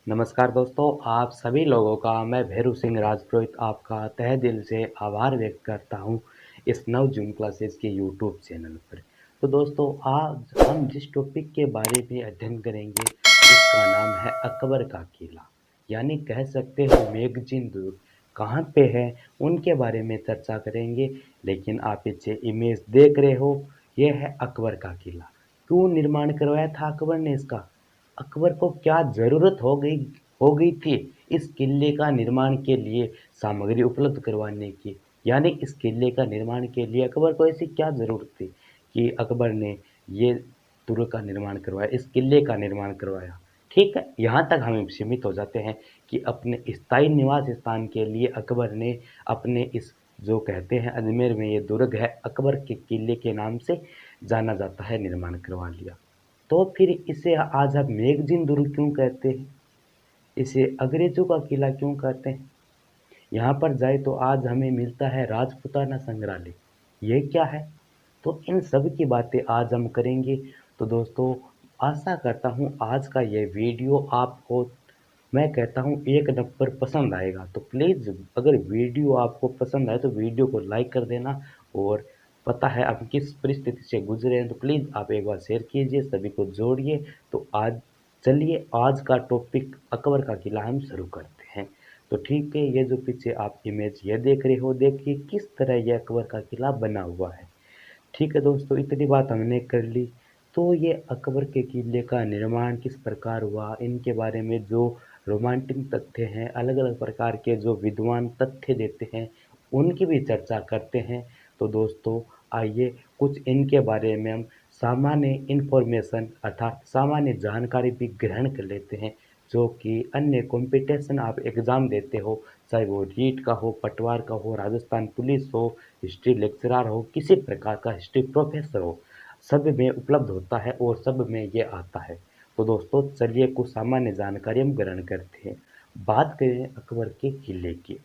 नमस्कार दोस्तों, आप सभी लोगों का मैं भैरू सिंह राजपुरोहित आपका तहे दिल से आभार व्यक्त करता हूँ इस नव जून क्लासेस के यूट्यूब चैनल पर। तो दोस्तों, आज हम जिस टॉपिक के बारे में अध्ययन करेंगे उसका नाम है अकबर का किला, यानी कह सकते हैं मैगजीन दुर्ग कहाँ पे है उनके बारे में चर्चा करेंगे। लेकिन आप पीछे इमेज देख रहे हो, ये है अकबर का किला। क्यों निर्माण करवाया था अकबर ने इसका? अकबर को क्या ज़रूरत हो गई थी इस किले का निर्माण के लिए सामग्री उपलब्ध करवाने की? यानी इस किले का निर्माण के लिए अकबर को ऐसी क्या ज़रूरत थी कि अकबर ने ये दुर्ग का निर्माण करवाया, इस किले का निर्माण करवाया? ठीक है, यहाँ तक हम सीमित हो जाते हैं कि अपने स्थायी निवास स्थान के लिए अकबर ने अपने इस जो कहते हैं अजमेर में ये दुर्ग है, अकबर के किले के नाम से जाना जाता है, निर्माण करवा लिया। तो फिर इसे आज आप मैगजीन दुर्ग क्यों कहते हैं? इसे अंग्रेजों का किला क्यों कहते हैं? यहाँ पर जाए तो आज हमें मिलता है राजपूताना संग्रहालय। ये क्या है? तो इन सब की बातें आज हम करेंगे। तो दोस्तों, आशा करता हूँ आज का ये वीडियो आपको, मैं कहता हूँ, एक नंबर पसंद आएगा। तो प्लीज़, अगर वीडियो आपको पसंद आए तो वीडियो को लाइक कर देना। और पता है आप किस परिस्थिति से गुजरे हैं तो प्लीज़ आप एक बार शेयर कीजिए, सभी को जोड़िए। तो आज चलिए, आज का टॉपिक अकबर का किला हम शुरू करते हैं। तो ठीक है, ये जो पीछे आप इमेज ये देख रहे हो, देखिए किस तरह ये अकबर का किला बना हुआ है। ठीक है दोस्तों, इतनी बात हमने कर ली। तो ये अकबर के किले का निर्माण किस प्रकार हुआ, इनके बारे में जो रोमांटिक तथ्य हैं, अलग अलग प्रकार के जो विद्वान तथ्य देते हैं, उनकी भी चर्चा करते हैं। तो दोस्तों, आइए कुछ इनके बारे में हम सामान्य इन्फॉर्मेशन अर्थात सामान्य जानकारी भी ग्रहण कर लेते हैं। जो कि अन्य कंपटीशन आप एग्ज़ाम देते हो, चाहे वो रीट का हो, पटवार का हो, राजस्थान पुलिस हो, हिस्ट्री लेक्चरर हो, किसी प्रकार का हिस्ट्री प्रोफेसर हो, सब में उपलब्ध होता है और सब में ये आता है। तो दोस्तों, चलिए कुछ सामान्य जानकारी हम ग्रहण करते हैं। बात करें अकबर के किले की।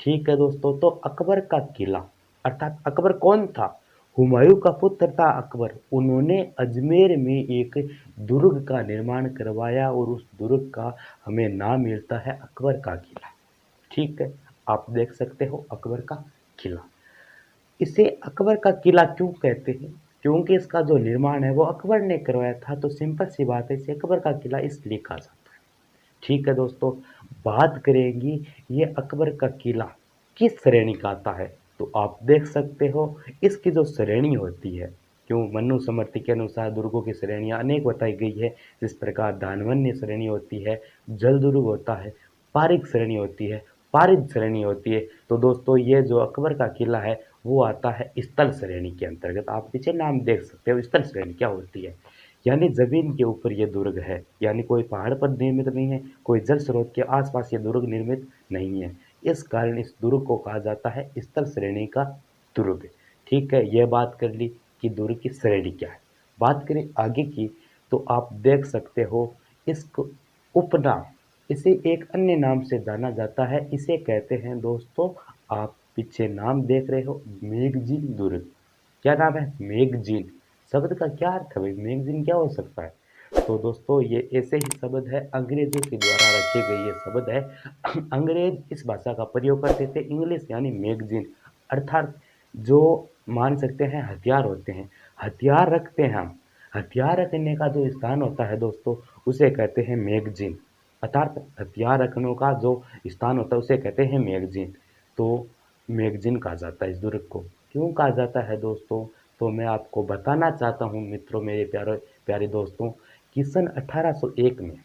ठीक है दोस्तों, तो अकबर का किला अर्थात अकबर कौन था? हुमायूं का पुत्र था अकबर। उन्होंने अजमेर में एक दुर्ग का निर्माण करवाया और उस दुर्ग का हमें नाम मिलता है अकबर का किला। ठीक है, आप देख सकते हो अकबर का किला। इसे अकबर का किला क्यों कहते हैं? क्योंकि इसका जो निर्माण है वो अकबर ने करवाया था। तो सिंपल सी बात है, इसे अकबर का किला इसलिए कहा जाता है। ठीक है दोस्तों, बात करेंगी ये अकबर का किला किस श्रेणी का आता है। तो आप देख सकते हो इसकी जो श्रेणी होती है, क्यों मनु समर्थ के अनुसार दुर्गों की श्रेणियां अनेक बताई गई है। जिस प्रकार दानवन्य श्रेणी होती है, जल दुर्ग होता है, पारिक श्रेणी होती है, पारिद श्रेणी होती है। तो दोस्तों, ये जो अकबर का किला है वो आता है स्थल श्रेणी के अंतर्गत। आप पीछे नाम देख सकते हो, स्थल श्रेणी क्या होती है, यानी जमीन के ऊपर ये दुर्ग है, यानी कोई पहाड़ पर निर्मित नहीं है, कोई जल स्रोत के आसपास ये दुर्ग निर्मित नहीं है। इस कारण इस दुर्ग को कहा जाता है स्थल श्रेणी का दुर्ग। ठीक है, यह बात कर ली कि दुर्ग की श्रेणी क्या है। बात करें आगे की, तो आप देख सकते हो इसको उपनाम, इसे एक अन्य नाम से जाना जाता है। इसे कहते हैं दोस्तों, आप पीछे नाम देख रहे हो, मेगजीन दुर्ग। क्या नाम है? मैगजीन। शब्द का क्या अर्थ है भाई? मैगजीन क्या हो सकता है? तो दोस्तों, ये ऐसे ही शब्द है, अंग्रेजों के द्वारा रखे गए ये शब्द है। अंग्रेज इस भाषा का प्रयोग करते थे, इंग्लिश यानी मैगजीन, अर्थात जो मान सकते हैं हथियार होते हैं, हथियार रखते हैं हम, हथियार रखने का जो स्थान होता है दोस्तों, उसे कहते हैं मैगजीन। अर्थात हथियार रखने का जो स्थान होता है उसे कहते हैं मैगजीन। तो मैगजीन कहा जाता है इस दुर्ग को। क्यों कहा जाता है दोस्तों? तो मैं आपको बताना चाहता हूँ मित्रों, मेरे प्यारे प्यारे दोस्तों, कि सन 1801 में,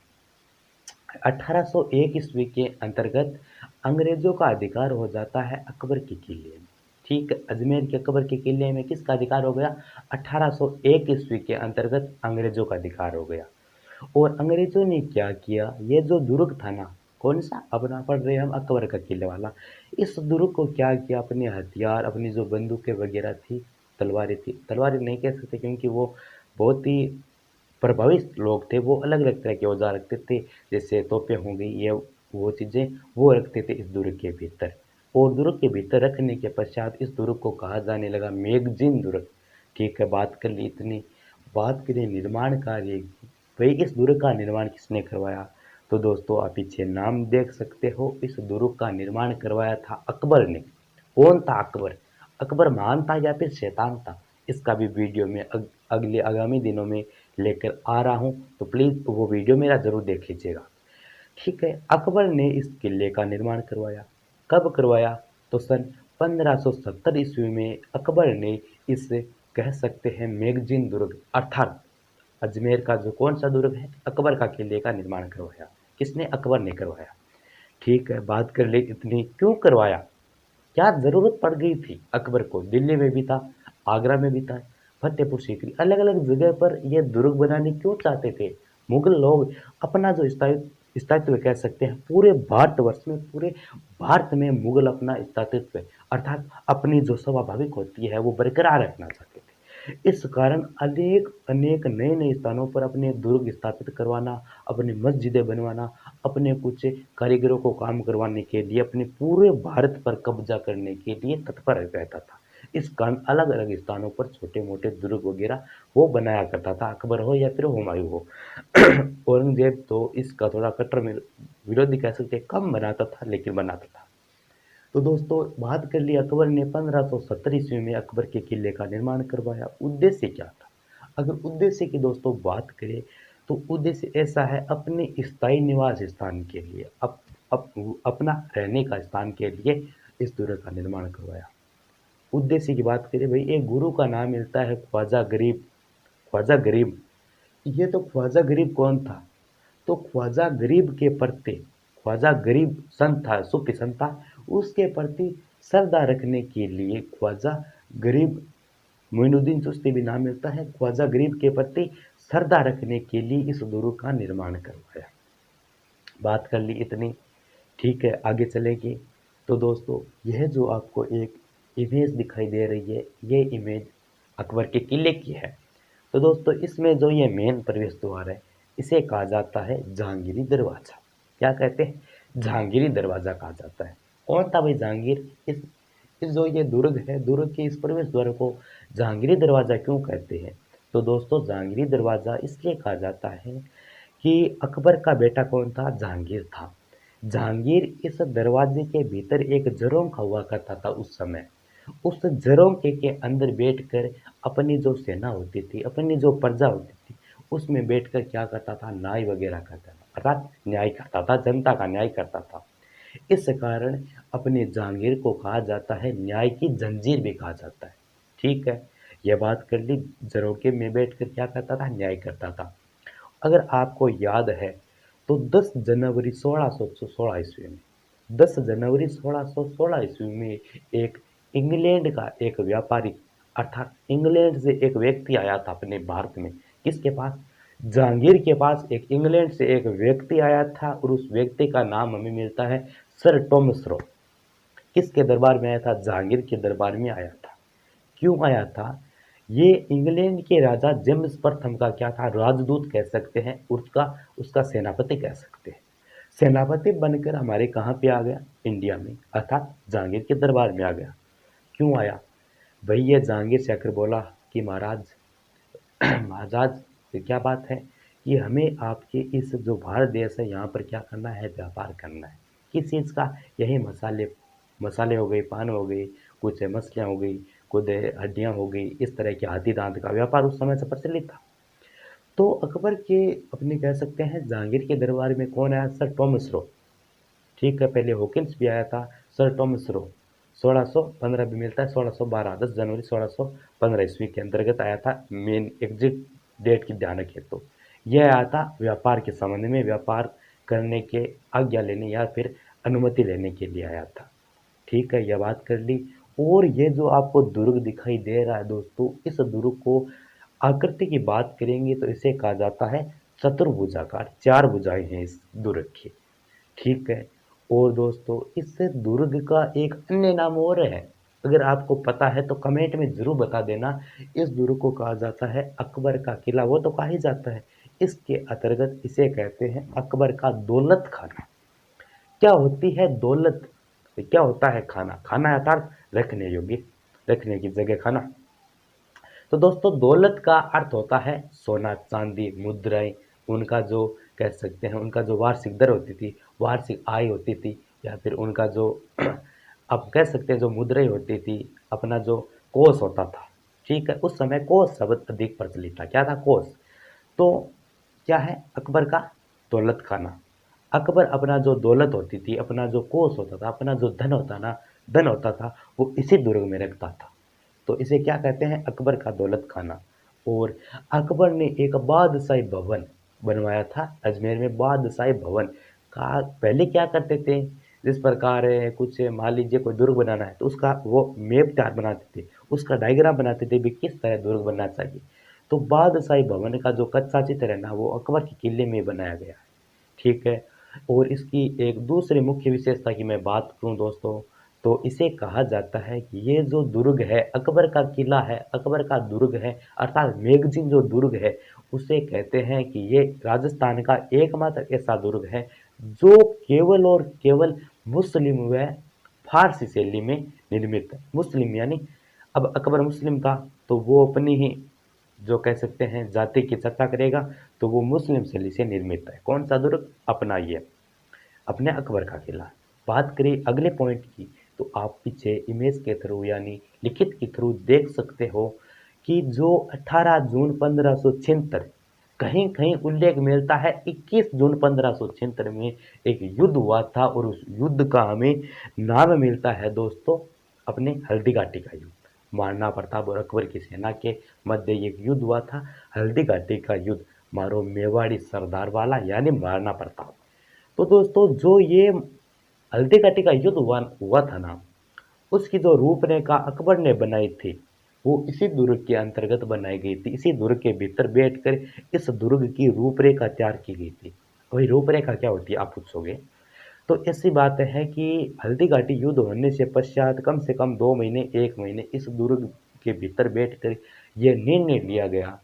1801 ईस्वी के अंतर्गत अंग्रेजों का अधिकार हो जाता है अकबर के किले में। ठीक है, अजमेर के अकबर के किले में किसका अधिकार हो गया? 1801 ईस्वी के अंतर्गत अंग्रेजों का अधिकार हो गया। और अंग्रेजों ने क्या किया, ये जो दुर्ग था ना, कौन सा अपना पढ़ रहे हैं हम, अकबर का किले वाला, इस दुर्ग को क्या किया, अपने हथियार, अपनी जो बंदूकें वगैरह थी, तलवारें थी, तलवारें नहीं कह सकते क्योंकि वो बहुत ही प्रभावित लोग थे, वो अलग अलग तरह के औजार रखते थे, जैसे तोपें हो गई, ये वो चीज़ें वो रखते थे इस दुर्ग के भीतर। और दुर्ग के भीतर रखने के पश्चात इस दुर्ग को कहा जाने लगा मैगजीन दुर्ग। ठीक है, बात कर ली इतनी। बात करें निर्माण कार्य की, भाई इस दुर्ग का निर्माण किसने करवाया? तो दोस्तों आप पीछे नाम देख सकते हो, इस दुर्ग का निर्माण करवाया था अकबर ने। कौन था अकबर? अकबर महान था या फिर शैतान था? इसका भी वीडियो में अगले आगामी दिनों में लेकर आ रहा हूँ, तो प्लीज़ वो वीडियो मेरा ज़रूर देख लीजिएगा। ठीक है, अकबर ने इस किले का निर्माण करवाया। कब करवाया? तो सन 1570 ईस्वी में अकबर ने इस, कह सकते हैं, मैगजीन दुर्ग अर्थात अजमेर का जो कौन सा दुर्ग है, अकबर का किले का निर्माण करवाया। किसने? अकबर ने करवाया। ठीक है, बात कर ले इतनी, क्यों करवाया, क्या ज़रूरत पड़ गई थी अकबर को? दिल्ली में भी था, आगरा में भी था, फतेहपुर सीकरी, अलग अलग जगह पर ये दुर्ग बनाने क्यों चाहते थे मुगल लोग? अपना जो स्थायित्व स्थायित्व कह सकते हैं, पूरे भारतवर्ष में, पूरे भारत में मुगल अपना स्थायित्व अर्थात अपनी जो स्वाभाविक होती है वो बरकरार रखना चाहते थे। इस कारण अनेक अनेक नए नए स्थानों पर अपने दुर्ग स्थापित करवाना, अपनी मस्जिदें बनवाना, अपने कुछ कारीगरों को काम करवाने के लिए, अपने पूरे भारत पर कब्जा करने के लिए तत्पर रहता था। इस कारण अलग अलग स्थानों पर छोटे मोटे दुर्ग वगैरह वो बनाया करता था, अकबर हो या फिर हुमायूं हो। औरंगजेब तो इसका थोड़ा कट्टर विरोधी कह सकते हैं, कम बनाता था लेकिन बनाता था। तो दोस्तों बात कर ली, अकबर ने 1570 ईस्वी में अकबर के किले का निर्माण करवाया। उद्देश्य क्या था? अगर उद्देश्य की दोस्तों बात करें तो उद्देश्य ऐसा है, अपने स्थायी निवास स्थान के लिए, अपना रहने का स्थान के लिए इस दुर्ग का निर्माण करवाया। उद्देश्य की बात करें भाई, एक गुरु का नाम मिलता है ख्वाजा गरीब। ख्वाजा गरीब, ये तो ख्वाजा गरीब कौन था? तो ख्वाजा गरीब के प्रति, ख्वाजा गरीब संत था, सूफी संत था, उसके प्रति श्रद्धा रखने के लिए ख्वाजा गरीब, मोइनुद्दीन चिश्ती भी नाम मिलता है, ख्वाजा गरीब के प्रति श्रद्धा रखने के लिए इस दुर्ग का निर्माण करवाया। बात कर ली इतनी, ठीक है, आगे चलेंगे। तो दोस्तों यह जो आपको एक इमेज दिखाई दे रही है, ये इमेज अकबर के किले की है। तो दोस्तों इसमें जो ये मेन प्रवेश द्वार है, इसे कहा जाता है जहांगीरी दरवाज़ा। क्या कहते हैं? जहांगीरी दरवाज़ा कहा जाता है। कौन था भाई जहांगीर? इस जो ये दुर्ग है, दुर्ग के इस प्रवेश द्वार को जहांगीरी दरवाज़ा क्यों कहते हैं? तो दोस्तों जहांगीरी दरवाज़ा इसलिए कहा जाता है कि अकबर का बेटा कौन था? जहांगीर था। जहांगीर इस दरवाजे के भीतर एक झरोखा हुआ करता था उस समय। उस झरोखे के अंदर बैठकर अपनी जो सेना होती थी, अपनी जो प्रजा होती थी, उसमें बैठकर क्या करता था? न्याय वगैरह करता था, अर्थात न्याय करता था, जनता का न्याय करता था। इस कारण अपने जहांगीर को कहा जाता है, न्याय की जंजीर भी कहा जाता है। ठीक है, यह बात कर ली, झरोखे में बैठकर क्या करता था? न्याय करता था। अगर आपको याद है तो 10 जनवरी 1616 ईस्वी में, 10 जनवरी 1616 ईस्वी में एक इंग्लैंड का एक व्यापारी, अर्थात इंग्लैंड से एक व्यक्ति आया था अपने भारत में। किसके पास? जहांगीर के पास एक इंग्लैंड से एक व्यक्ति आया था, और उस व्यक्ति का नाम हमें मिलता है सर टॉमस रो। किसके दरबार में आया था? जहांगीर के दरबार में आया था। क्यों आया था? ये इंग्लैंड के राजा जेम्स प्रथम का क्या था? राजदूत कह सकते हैं, उसका उसका सेनापति कह सकते हैं। सेनापति बनकर हमारे कहाँ पे आ गया? इंडिया में, अर्थात जहांगीर के दरबार में आ गया। क्यों आया भाई? ये जहांगीर से आकर बोला कि महाराज, महाराज ये क्या बात है कि हमें आपके इस जो भारत देश है यहाँ पर क्या करना है? व्यापार करना है। किस चीज़ का? यही मसाले, मसाले हो गए, पान हो गई, कुछ मछलियाँ हो गई, कुछ हड्डियाँ हो गई, इस तरह के हाथी दांत का व्यापार उस समय से प्रचलित था। तो अकबर के, अपने कह सकते हैं, जहांगीर के दरबार में कौन आया? Sir Thomas Roe. ठीक है, पहले हॉकिंस भी आया था, सर टॉमस रो। 1615 भी मिलता है, 1612, 10 जनवरी 1615 ईस्वी के अंतर्गत आया था। मेन एग्जिट डेट की ध्यान रखिए तो यह आया था व्यापार के संबंध में, व्यापार करने के आज्ञा लेने या फिर अनुमति लेने के लिए आया था। ठीक है, यह बात कर ली। और ये जो आपको दुर्ग दिखाई दे रहा है दोस्तों, इस दुर्ग को आकृति की बात करेंगे तो इसे कहा जाता है चतुर्भुजाकार, चार भुजाएं हैं इस दुर्ग की। ठीक है, और दोस्तों इस दुर्ग का एक अन्य नाम और है, अगर आपको पता है तो कमेंट में ज़रूर बता देना। इस दुर्ग को कहा जाता है अकबर का किला, वो तो कहा ही जाता है। इसके अंतर्गत इसे कहते हैं अकबर का दौलत खाना। क्या होती है दौलत? क्या होता है खाना? खाना अर्थात रखने योग्य, रखने की जगह खाना। तो दोस्तों दौलत का अर्थ होता है सोना चांदी, मुद्राएं, उनका जो कह सकते हैं उनका जो वार्षिक दर होती थी, वार्षिक आय होती थी, या फिर उनका जो आप कह सकते हैं जो मुद्राएँ होती थी, अपना जो कोष होता था, ठीक है? उस समय कोष शब्द अधिक प्रचलित था। क्या था? कोष। तो क्या है? अकबर का दौलत खाना। अकबर अपना जो दौलत होती थी, अपना जो कोष होता था, अपना जो धन होता था, वो इसी दुर्ग में रखता था। तो इसे क्या कहते हैं? अकबर का दौलत खाना। और अकबर ने एक बादशाही भवन बनवाया था अजमेर में। बादशाही भवन का पहले क्या करते थे, जिस प्रकार कुछ मान लीजिए कोई दुर्ग बनाना है तो उसका वो मैप तैयार बनाते थे, उसका डायग्राम बनाते थे भी किस तरह दुर्ग बनना चाहिए। तो बादशाही भवन का जो कच्चा चित्र है ना, वो अकबर के किले में बनाया गया है, ठीक है। और इसकी एक दूसरी मुख्य विशेषता की मैं बात करूं दोस्तों, तो इसे कहा जाता है कि ये जो दुर्ग है, अकबर का किला है, अकबर का दुर्ग है, अर्थात मेगजीन जो दुर्ग है, उसे कहते हैं कि ये राजस्थान का एकमात्र ऐसा दुर्ग है जो केवल और केवल मुस्लिम व फारसी शैली में निर्मित है। मुस्लिम यानी अब अकबर मुस्लिम था, तो वो अपनी ही जो कह सकते हैं जाति की चर्चा करेगा, तो वो मुस्लिम शैली से निर्मित है। कौन सा दुर्ग? अपना ये अपने अकबर का किला। बात करें अगले पॉइंट की, तो आप पीछे इमेज के थ्रू यानी लिखित के थ्रू देख सकते हो कि जो 18 जून 1576 कहीं कहीं उल्लेख मिलता है 21 जून 1576 में एक युद्ध हुआ था, और उस युद्ध का हमें नाम मिलता है दोस्तों अपने हल्दी घाटी का युद्ध। महाराणा प्रताप और अकबर की सेना के मध्य एक युद्ध हुआ था, हल्दी घाटी का युद्ध। मारो मेवाड़ी सरदार वाला यानी महाराणा प्रताप। तो दोस्तों जो ये हल्दी घाटी का युद्ध हुआ था ना, उसकी जो रूपरेखा अकबर ने बनाई थी, वो इसी दुर्ग के अंतर्गत बनाई गई थी। इसी दुर्ग के भीतर बैठकर इस दुर्ग की रूपरेखा तैयार की गई थी। वही रूपरेखा क्या होती है आप पूछोगे, तो ऐसी बात है कि हल्दी घाटी युद्ध होने से पश्चात कम से कम 2 महीने 1 महीने इस दुर्ग के भीतर बैठकर यह निर्णय लिया गया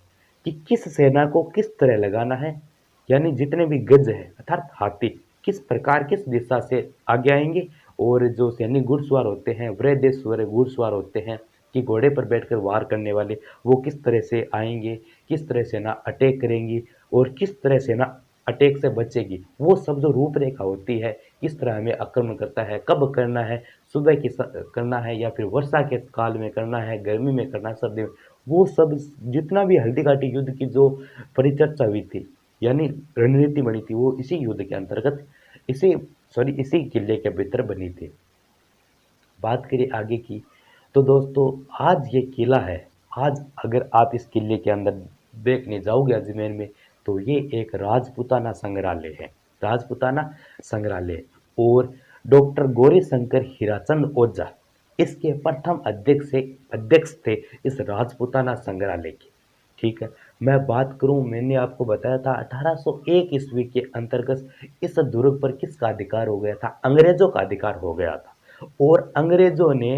कि किस सेना को किस तरह लगाना है, यानी जितने भी गज है अर्थात हाथी किस प्रकार किस दिशा से आगे आएंगे, और जो सैनिक घुड़सवार होते हैं, वृहदेश्वर घुड़सवार होते हैं कि घोड़े पर बैठकर वार करने वाले, वो किस तरह से आएंगे, किस तरह सेना अटैक करेंगी, और किस तरह सेना अटैक से बचेगी। वो सब जो रूपरेखा होती है, किस तरह हमें आक्रमण करता है, कब करना है, सुबह करना है या फिर वर्षा के काल में करना है, गर्मी में करना है, सर्दी में, वो सब जितना भी हल्दी घाटी युद्ध की जो परिचर्चा हुई थी यानी रणनीति बनी थी, वो इसी युद्ध के अंतर्गत इसी किले के भीतर बनी थी। बात करें आगे की, तो दोस्तों आज ये किला है, आज अगर आप इस किले के अंदर देखने जाओगे अजमेर में, तो ये एक राजपूताना संग्रहालय है। राजपूताना संग्रहालय। और डॉक्टर गौरी शंकर हीराचंद ओझा इसके प्रथम अध्यक्ष थे इस राजपूताना संग्रहालय के, ठीक है। मैं बात करूं, मैंने आपको बताया था 1801 ईस्वी के अंतर्गत इस दुर्ग पर किसका अधिकार हो गया था? अंग्रेजों का अधिकार हो गया था। और अंग्रेजों ने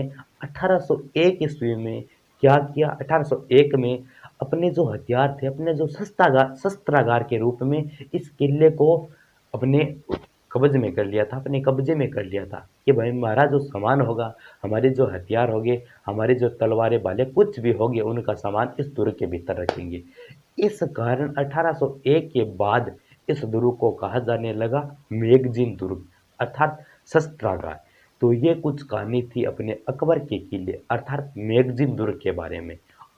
1801 ईस्वी में क्या किया? 1801 में अपने जो हथियार थे, अपने जो शस्त्रागार के रूप में इस किले को अपने अपने कब्जे में कर लिया था कि भाई हमारा जो सामान होगा, हमारे जो हथियार होंगे, हमारे जो तलवारें भाले कुछ भी होंगे, उनका सामान इस दुर्ग के भीतर रखेंगे। इस कारण 1801 के बाद इस दुर्ग को कहा जाने लगा मैगजीन दुर्ग अर्थात शस्त्रागार। तो ये कुछ कहानी थी अपने अकबर के किले अर्थात मैगजीन दुर्ग के बारे में।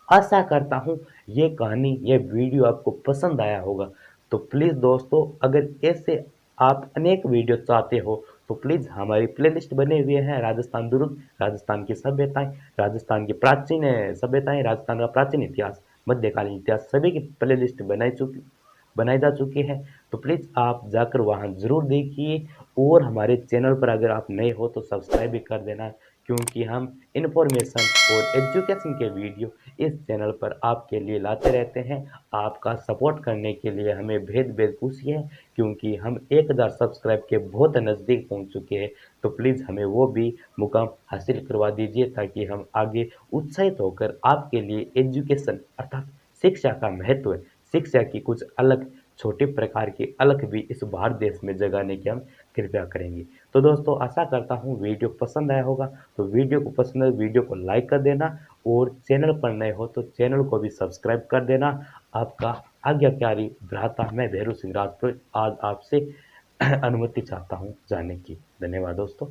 आशा करता हूँ ये कहानी, ये वीडियो आपको पसंद आया होगा। तो प्लीज़ दोस्तों, अगर ऐसे आप अनेक वीडियो चाहते हो तो प्लीज़ हमारी प्लेलिस्ट बने हुए हैं राजस्थान दुर्ग, राजस्थान की सभ्यताएं, राजस्थान की प्राचीन सभ्यताएं, राजस्थान का प्राचीन इतिहास, मध्यकालीन इतिहास, सभी की प्लेलिस्ट बनाई जा चुकी है। तो प्लीज़ आप जाकर वहाँ ज़रूर देखिए। और हमारे चैनल पर अगर आप नए हो तो सब्सक्राइब भी कर देना, क्योंकि हम इन्फॉर्मेशन और एजुकेशन के वीडियो इस चैनल पर आपके लिए लाते रहते हैं। आपका सपोर्ट करने के लिए हमें भेद भेद खुशी है, क्योंकि हम 1000 सब्सक्राइब के बहुत नज़दीक पहुंच चुके हैं। तो प्लीज़ हमें वो भी मुकाम हासिल करवा दीजिए, ताकि हम आगे उत्साहित होकर आपके लिए एजुकेशन अर्थात शिक्षा का महत्व, शिक्षा की कुछ अलग छोटे प्रकार की अलग भी इस भारत देश में जगाने की हम कृपया करेंगे। तो दोस्तों आशा करता हूँ वीडियो पसंद आया होगा, तो वीडियो को पसंद है वीडियो को लाइक कर देना, और चैनल पर नए हो तो चैनल को भी सब्सक्राइब कर देना। आपका आज्ञाकारी भ्राता मैं भैरू सिंह राजपुरोहित आज आपसे अनुमति चाहता हूँ जाने की। धन्यवाद दोस्तों।